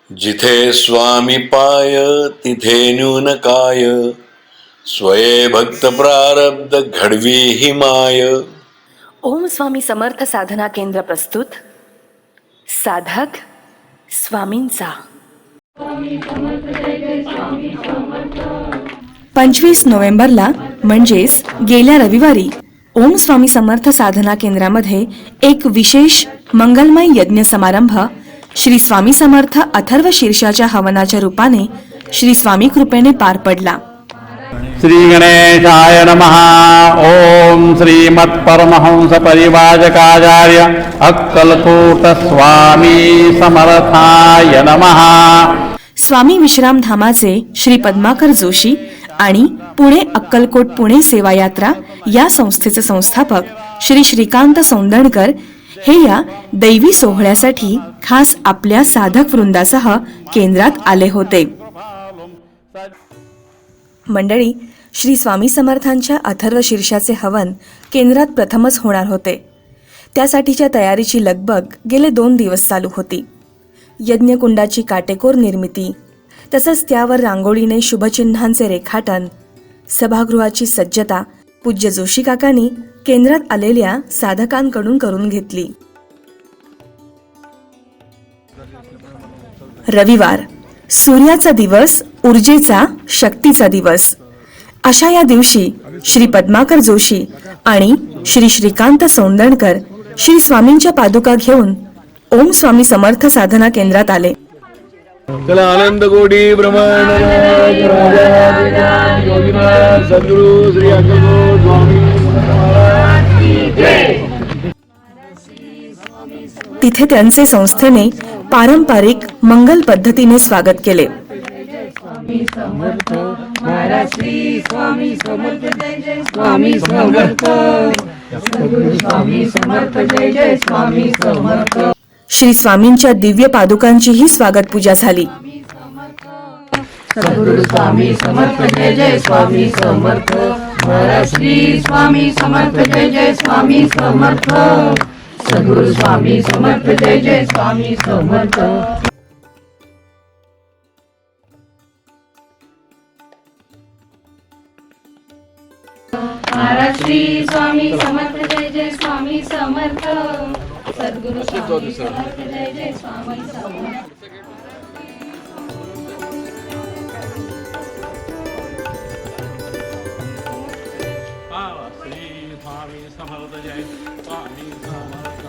जिथे स्वामी पाय तिथे न्यून काय, स्वये भक्त प्रारब्ध घडवी ही माय. ओम स्वामी समर्थ साधना केंद्र प्रस्तुत साधक स्वामींचा 25 नोव्हेंबरला म्हणजेच गेल्या रविवारी ओम स्वामी समर्थ साधना केंद्रामध्ये एक विशेष मंगलमय यज्ञ समारंभ श्री स्वामी समर्थ अथर्व शीर्षाच्या हवनाच्या रूपाने श्री स्वामी कृपेने पार पडला. श्री गणेशाय नमः. ओम श्रीमत्परमहंस परिवाजकाचार्य अक्कलकोट स्वामी समर्थाय नमः. स्वामी विश्राम धामाचे श्री पद्माकर जोशी आणि पुणे अक्कलकोट पुणे सेवा यात्रा या संस्थेचे संस्थापक श्री श्रीकांत सौंदणकर हे या दैवी सोहळ्यासाठी खास आपल्या साधक वृंदासह केंद्रात आले होते. मंडळी, श्री स्वामी समर्थांच्या अथर्व शीर्षाचे हवन केंद्रात प्रथमच होणार होते. त्यासाठीच्या तयारीची लगबग गेले 2 दिवस चालू होती. यज्ञकुंडाची काटेकोर निर्मिती, तसंच त्यावर रांगोळीने शुभचिन्हांचे रेखाटन, सभागृहाची सज्जता पूज्य जोशी काकांनी केंद्रात आलेल्या साधकांकडून करून घेतली. रविवार, सूर्याचा दिवस, ऊर्जेचा, शक्तीचा दिवस. अशा या दिवशी श्री पद्माकर जोशी आणि श्री श्रीकांत सौंदणकर श्री स्वामींच्या पादुका घेऊन ओम स्वामी समर्थ साधना केंद्रात आले. चला आनंद कोटी ब्रह्मांड सद्गुरु श्री अक्कलकोट स्वामी महाराज की जय. तिथे त्यांचे संस्थेने पारंपरिक मंगल पद्धतीने स्वागत केले. स्वामी समर्थ महाराज श्री स्वामी समर्थ जय जय स्वामी समर्थ. सद्गुरु स्वामी समर्थ जय जय स्वामी समर्थ. श्री स्वामींच्या दिव्य पादुकांचीही स्वागत पूजा झाली. सद्गुरु स्वामी समर्थ जय जय स्वामी समर्थ. महाराज श्री स्वामी समर्थ जय जय स्वामी समर्थ. सद्गुरु स्वामी समर्थ जय जय स्वामी समर्थ. महाराज श्री स्वामी समर्थ जय जय स्वामी समर्थ. सद्गुरु स्वामी समर्थ जय जय स्वामी समर्थ. श्री स्वामी समर्थ जय स्वामी समर्थ.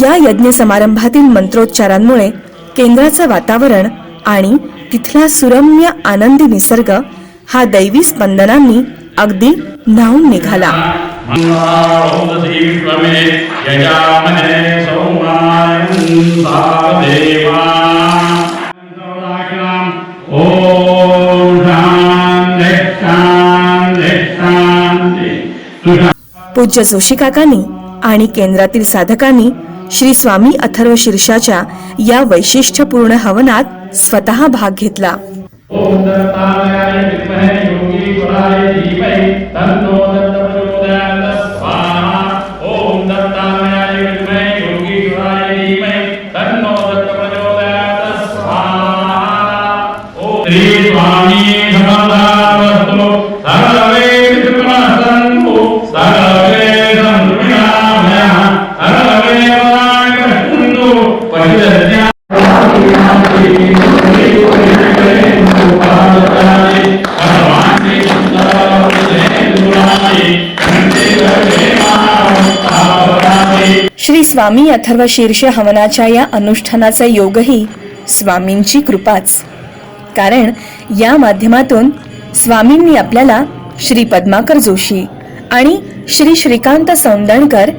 या यज्ञ समारंभातील मंत्रोच्चारांमुळे केंद्राचं वातावरण आणि तिथला सुरम्य आनंदी निसर्ग हा दैवी स्पंदनांनी अगदी न्हाऊन निघाला. पूज्य जोशी काकांनी आणि केंद्रातील साधकांनी श्री स्वामी अथर्व शीर्षाच्या या वैशिष्ट्यपूर्ण हवनात स्वतः भाग घेतला. ओम दत्तात्रेयाय विद्महे योगीश्वराय धीमहि तन्नो दत्त प्रचोदयात्. स्वाहा. ओम दत्तात्रेयाय विद्महे योगीश्वराय धीमहि तन्नो दत्त प्रचोदयात्. स्वाहा. ओम श्री स्वामी समर्थास्तु सर्वे विघ्नसन्तु सर्वे सन्तुष्टाभयः सर्वे वराकस्तु परिदर्शया. श्री स्वामी अथर्व शीर्ष हवनाच्या या अनुष्ठानाचा योगही स्वामींची कृपाच. कारण या माध्यमातून स्वामींनी आपल्याला श्री पद्माकर जोशी आणि श्री श्रीकांत सौंदणकर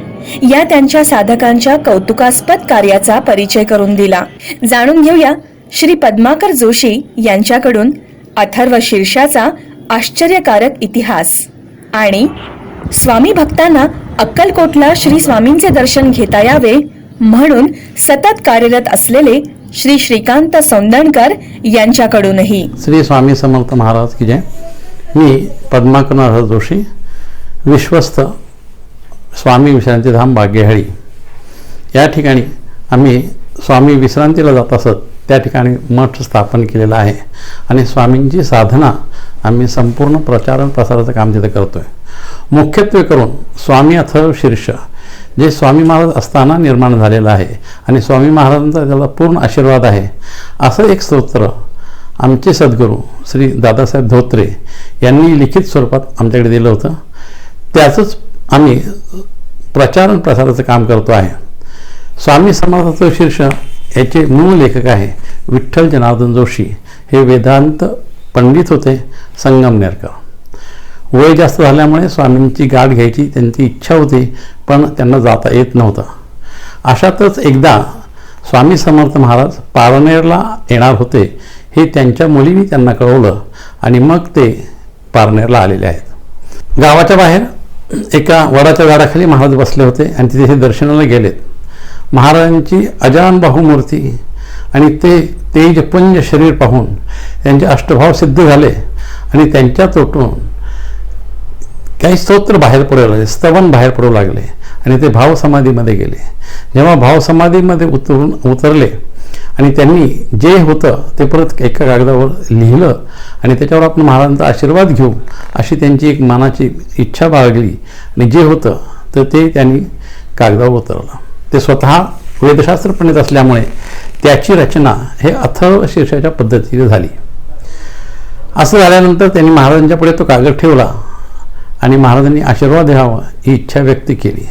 या त्यांच्या साधकांच्या कौतुकास्पद कार्याचा परिचय करून दिला. जाणून घेऊया श्री पद्माकर जोशी यांच्याकडून अथर्व शीर्षाचा आश्चर्यकारक इतिहास आणि स्वामी भक्तांना अक्कलकोटला श्री स्वामींचे दर्शन घेता यावे म्हणून सतत कार्यरत असलेले श्री श्रीकांत सौंदणकर यांच्याकडूनही श्री स्वामी समर्थ महाराज की जय. मी पद्माकर जोशी, विश्वस्त स्वामी विश्रांतीधाम बागेहळी या ठिकाणी आम्ही स्वामी विश्रांतीला जात असत त्या ठिकाणी मठ स्थापन केलेला आहे आणि स्वामींची साधना आम्ही संपूर्ण प्रचार प्रसाराचं काम तिथे करतो आहे. मुख्यत्वे करून स्वामी अथर्व शीर्ष जे स्वामी महाराज असताना निर्माण झालेलं आहे आणि स्वामी महाराजांचा त्याला पूर्ण आशीर्वाद आहे असं एक स्तोत्र आमचे सद्गुरू श्री दादासाहेब धोत्रे यांनी लिखित स्वरूपात आमच्याकडे दिलं होतं. त्याचंच आम्ही प्रचार प्रसाराचं काम करतो आहे. स्वामी समर्थाचं शीर्ष याचे मूळ लेखक आहे विठ्ठल जनार्दन जोशी. हे वेदांत पंडित होते, संगमनेरकर. वय जास्त झाल्यामुळे स्वामींची गाठ घ्यायची त्यांची इच्छा होती, पण त्यांना जाता येत नव्हतं. अशातच एकदा स्वामी समर्थ महाराज पारनेरला येणार होते हे त्यांच्या मुलीने त्यांना कळवलं आणि मग ते पारनेरला आलेले आहेत. गावाच्या बाहेर एका वडाच्या झाडाखाली महाराज बसले होते आणि तिथे दर्शनाला गेलेत. महाराजांची अजान बाहुमूर्ती आणि ते तेजपुंज शरीर पाहून त्यांचे अष्टभाव सिद्ध झाले आणि त्यांच्या तोटून काही स्तोत्र बाहेर पडू लागले, स्तवन बाहेर पडू लागले आणि ते भावसमाधीमध्ये गेले. जेव्हा भावसमाधीमध्ये उतरले आणि त्यांनी जे होतं ते परत एका कागदावर लिहिलं आणि त्याच्यावर आपण महाराजांचा आशीर्वाद घेऊ अशी त्यांची एक मनाची इच्छा बाळगली आणि जे होतं तर ते त्यांनी कागदावर उतरलं. ते स्वतः वेदशास्त्र पंडित असल्यामुळे त्याची रचना हे अथर्व शीर्षाच्या पद्धतीने झाली. असं झाल्यानंतर त्यांनी महाराजांच्या पुढे तो कागद ठेवला आणि महाराजांनी आशीर्वाद द्यावा ही इच्छा व्यक्त केली.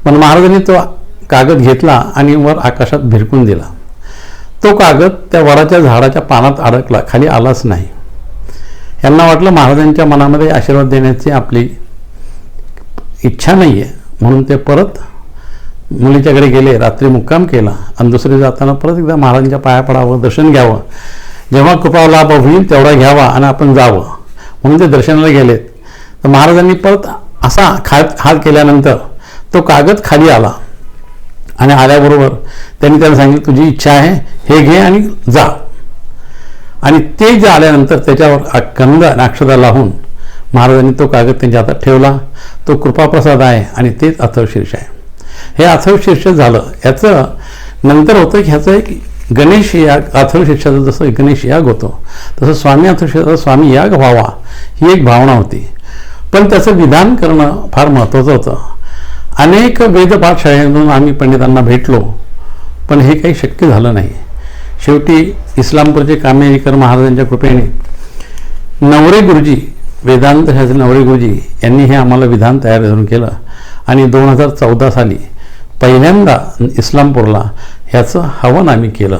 पण महाराजांनी तो कागद घेतला आणि वर आकाशात भिरकून दिला. तो कागद त्या वडाच्या झाडाच्या पानात अडकला, खाली आलाच नाही. यांना वाटलं महाराजांच्या मनामध्ये आशीर्वाद देण्याची आपली इच्छा नाही आहे म्हणून ते परत मुलीच्याकडे गेले, रात्री मुक्काम केला आणि दुसरी जाताना परत एकदा महाराजांच्या पाया पडावं, दर्शन घ्यावं, जेव्हा कृपा लाभ होईल तेवढा घ्यावा आणि आपण जावं म्हणून ते दर्शनाला गेलेत. तर महाराजांनी परत असा हात केल्यानंतर तो कागद खाली आला आणि आल्याबरोबर त्यांनी त्याला सांगितलं तुझी इच्छा आहे हे घे आणि जा. आणि ते जे आल्यानंतर त्याच्यावर कंद अक्षता लावून महाराजांनी तो कागद त्यांच्या हातात ठेवला. तो कृपाप्रसाद आहे आणि तेच अथर्वशीर्ष आहे. हे अथर्वशीर्ष झालं. याचं नंतर होतं की ह्याचं एक गणेश याग, अथर्वशीर्षाचं जसं गणेश याग होतो तसं स्वामी अथर्वशीर्षाचा स्वामी याग व्हावा ही एक भावना होती. पण त्याचं विधान करणं फार महत्त्वाचं होतं. अनेक वेदपाठशाळेतून आम्ही पंडितांना भेटलो पण हे काही शक्य झालं नाही. शेवटी इस्लामपूरचे कामेरीकर महाराजांच्या कृपेने नवरे गुरुजी, वेदांत शास्त्री नवरे गुरुजी यांनी हे आम्हाला विधान तयार करून केलं आणि 2014 साली पहिल्यांदा इस्लामपूरला ह्याचं हवन आम्ही केलं.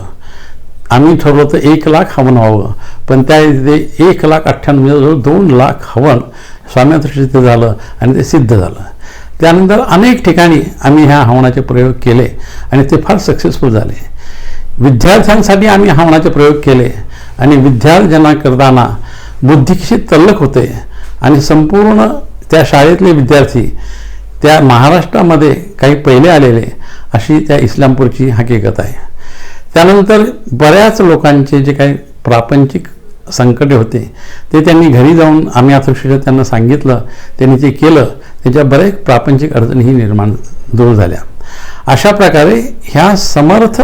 आम्ही ठरवलं तर 1 लाख हवन व्हावं, पण त्या 1,98,000 2 लाख हवन स्वामी अथर्वशीर्ष झालं आणि ते सिद्ध झालं. त्यानंतर अनेक ठिकाणी आम्ही ह्या हवनाचे प्रयोग केले आणि ते फार सक्सेसफुल झाले. विद्यार्थ्यांसाठी आम्ही हवनाचे प्रयोग केले आणि विद्यार्जना करताना बुद्धी कशी तल्लख होते आणि संपूर्ण त्या शाळेतले विद्यार्थी त्या महाराष्ट्रामध्ये काही पहिले आलेले अशी त्या इस्लामपूरची हकीकत आहे. त्यानंतर बऱ्याच लोकांचे जे काही प्रापंचिक संकटे होते ते त्यांनी घरी जाऊन आम्ही अथर्वशीर्ष त्यांना सांगितलं, त्यांनी ते केलं. त्याच्या बऱ्याच प्रापंचिक अडचणीही निर्माण दूर झाल्या. अशा प्रकारे ह्या समर्थ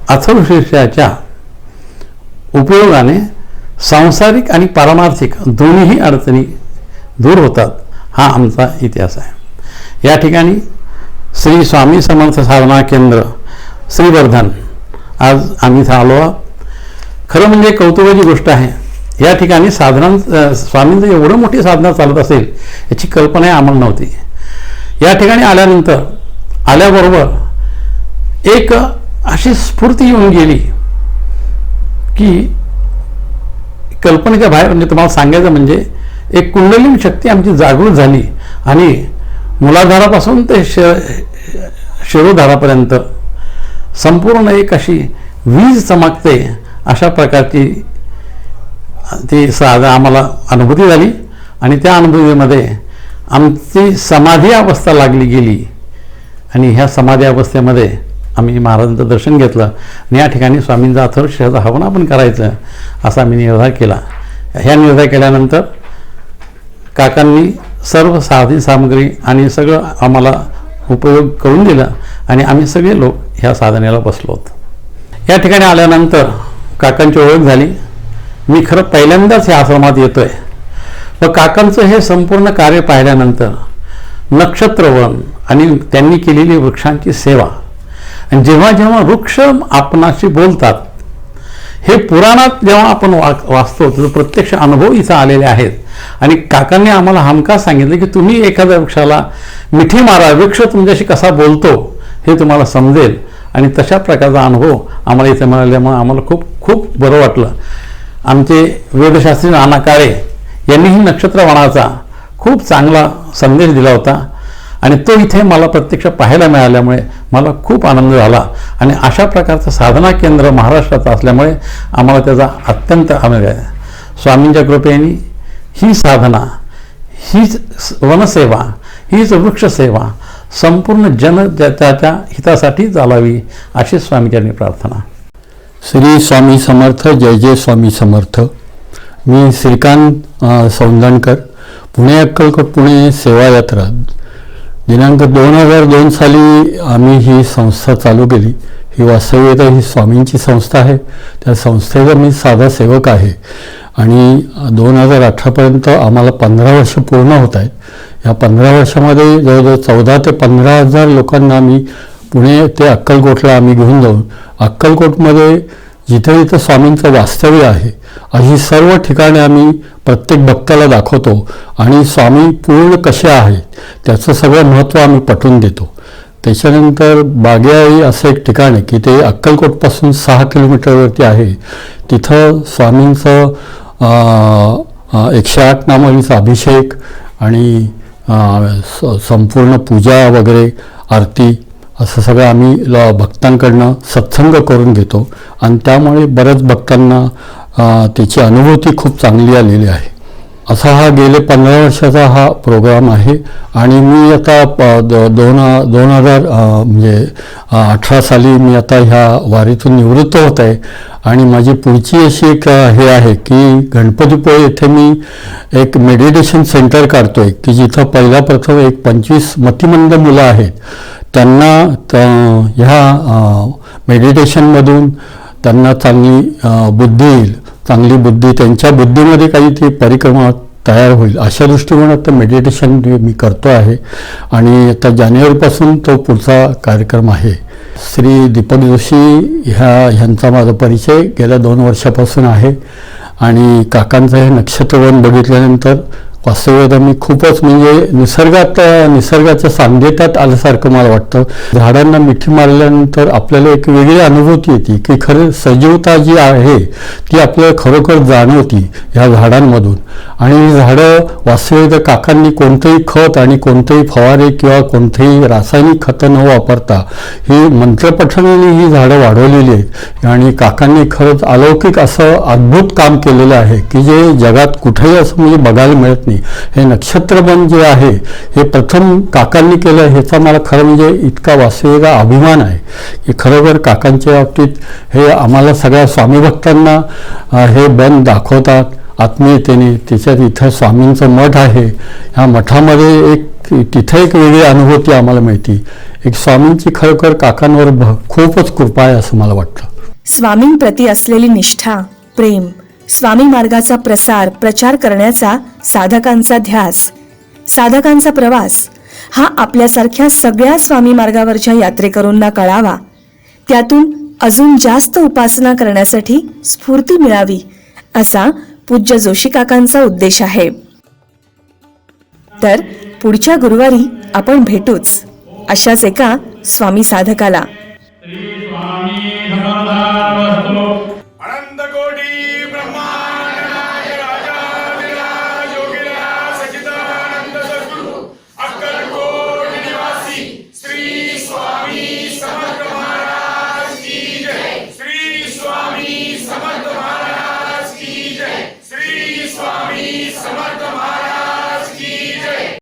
अथर्वशीर्षाच्या उपयोगाने सांसारिक आणि पारमार्थिक दोन्हीही अडचणी दूर होतात. हा आमचा इतिहास आहे. या ठिकाणी श्री स्वामी समर्थ साधना केंद्र श्रीवर्धन आज आम्ही इथं आलो आहोत. खरं म्हणजे कौतुकाची गोष्ट आहे. या ठिकाणी साधना स्वामींचं एवढं मोठी साधना चालत असेल याची कल्पनाही आम्हाला नव्हती. या ठिकाणी आल्याबरोबर एक अशी स्फूर्ती येऊन गेली की कल्पनेच्या बाहेर. म्हणजे तुम्हाला सांगायचं म्हणजे एक कुंडलिनी शक्ती आमची जागृत झाली आणि मुलाधारापासून ते शिरोधारापर्यंत संपूर्ण एक अशी वीज चमकते अशा प्रकारची ती आम्हाला अनुभूती झाली. आणि त्या अनुभूतीमध्ये आमची समाधी अवस्था लागली गेली आणि ह्या समाधी अवस्थेमध्ये आम्ही महाराजांचं दर्शन घेतलं आणि या ठिकाणी स्वामींचा अथर्वशीर्षाचं हवन आपण करायचं असा आम्ही निर्धार केला. ह्या निर्धार केल्यानंतर काकांनी सर्व साधन सामग्री आणि सगळं आम्हाला उपयोग करून दिला आणि आम्ही सगळे लोक ह्या साधनेला बसलो होतो. या ठिकाणी आल्यानंतर काकांची ओळख झाली. मी खरं पहिल्यांदाच या आश्रमात येतो आहे. व काकांचं हे संपूर्ण कार्य पाहिल्यानंतर नक्षत्रवन आणि त्यांनी केलेली वृक्षांची सेवा आणि जेव्हा जेव्हा वृक्ष आपणाशी बोलतात हे पुराणात जेव्हा आपण वाचतो तर प्रत्यक्ष अनुभव इथं आलेले आहेत. आणि काकांनी आम्हाला हमखास सांगितलं की तुम्ही एखाद्या वृक्षाला मिठी मारा, वृक्ष तुमच्याशी कसा बोलतो हे तुम्हाला समजेल. आणि तशा प्रकारचा अनुभव आम्हाला इथे मिळाल्यामुळे आम्हाला खूप खूप बरं वाटलं. आमचे वेदशास्त्री नाना काळे यांनीही नक्षत्रवनाचा खूप चांगला संदेश दिला होता आणि तो इथे मला प्रत्यक्ष पाहायला मिळाल्यामुळे मला खूप आनंद झाला. आणि अशा प्रकारचं साधना केंद्र महाराष्ट्रात असल्यामुळे आम्हाला त्याचा अत्यंत आनंद आहे. स्वामींच्या कृपेने ही साधना, हीच वनसेवा, हीच वृक्षसेवा संपूर्ण त्याच्या हितासाठी चालावी अशी स्वामींची प्रार्थना. श्री स्वामी समर्थ. जय जय स्वामी समर्थ. मी श्रीकांत सौंदणकर, पुणे अक्कलकोट पुणे सेवा यात्रा दिनांक 2002 साली आम्ही ही संस्था चालू केली. ही वास्तव्यता ही स्वामींची संस्था आहे. त्या संस्थेचा मी साधा सेवक आहे आणि 2018पर्यंत आम्हाला 15 वर्ष पूर्ण होत आहेत. या 15 वर्षामध्ये जवळजवळ 14 ते 15,000 लोकांना आम्ही पुणे ते अक्कलकोटला आम्ही घेऊन जाऊन अक्कलकोटमध्ये जिथे जिथं स्वामींचं वास्तव्य आहे अशी सर्व ठिकाणे आम्ही प्रत्येक भक्ताला दाखवतो आणि स्वामी पूर्ण कसे आहेत त्याचं सगळं महत्त्व आम्ही पटवून देतो. त्याच्यानंतर बागेवाडी असं एक ठिकाण आहे की ते अक्कलकोटपासून 6 किलोमीटरवरती आहे. तिथं स्वामींचं 108 नामावलीचा अभिषेक आणि संपूर्ण पूजा वगैरे आरती असं सगळं आम्ही भक्तांकडनं सत्संग करून घेतो आणि त्यामुळे बऱ्याच भक्तांना त्याची अनुभूती खूप चांगली आलेली आहे. असा हा गेले 15 वर्षाचा हा प्रोग्राम आहे आणि मी आता 2018 साली मी आता ह्या वारीतून निवृत्त होत आहे आणि माझी पुढची अशी एक हे आहे की गणपतीपुळे येथे मी एक मेडिटेशन सेंटर काढतो आहे की जिथं पहिला प्रथम एक 25 मतिमंद मुलं आहेत. त्यांना ह्या मेडिटेशनमधून त्यांना चांगली बुद्धी त्यांच्या बुद्धीमध्ये काही ती परिक्रमा तयार होईल अशा दृष्टिकोनात मेडिटेशन मी करतो आहे आणि आता जानेवारीपासून तो पुढचा कार्यक्रम आहे. श्री दीपक जोशी ह्यांचा माझा परिचय गेल्या 2 वर्षापासून आहे आणि काकांचं हे नक्षत्रवन बघितल्यानंतर वास्तव्यात मी खूपच म्हणजे निसर्गाच्या सान्निध्यात आल्यासारखं मला वाटतं. झाडांना मिठी मारल्यानंतर आपल्याला एक वेगळी अनुभूती येते की खरं सजीवता जी आहे ती आपल्याला खरोखर जाणवती ह्या झाडांमधून. आणि झाडं वास्तव्यात काकांनी कोणतंही खत आणि कोणतेही फवारे किंवा कोणतेही रासायनिक खतं न वापरता ही मंत्रपठणाने ही झाडं वाढवलेली आहेत आणि काकांनी खरंच अलौकिक असं अद्भुत काम केलेलं आहे की जे जगात कुठेही असं म्हणजे बघायला मिळत नाही. हे नक्षत्रवन जे आहे हे प्रथम काकांनी केलं ह्याचा मला खरं म्हणजे इतका वास्तविक अभिमान आहे की खरोखर काकांच्या बाबतीत हे आम्हाला सगळ्या स्वामी भक्तांना हे बन दाखवतात आत्मीयतेने. त्याच्यात इथं स्वामींचं मठ आहे. ह्या मठामध्ये तिथे एक वेगळी अनुभूती आम्हाला मिळते. एक स्वामींची खरोखर काकांवर खूपच कृपा आहे असं मला वाटतं. स्वामींप्रती असलेली निष्ठा, प्रेम, स्वामी मार्गाचा प्रचार करण्याचा साधकांचा ध्यास, साधकांचा प्रवास हा आपल्यासारख्या सगळ्या स्वामी मार्गावरच्या यात्रेकरूंना कळावा, त्यातून अजून जास्त उपासना करण्यासाठी स्फूर्ती मिळावी असा पूज्य जोशी काकांचा उद्देश आहे. तर पुढच्या गुरुवारी आपण भेटूच अशाच एका स्वामी साधकाला.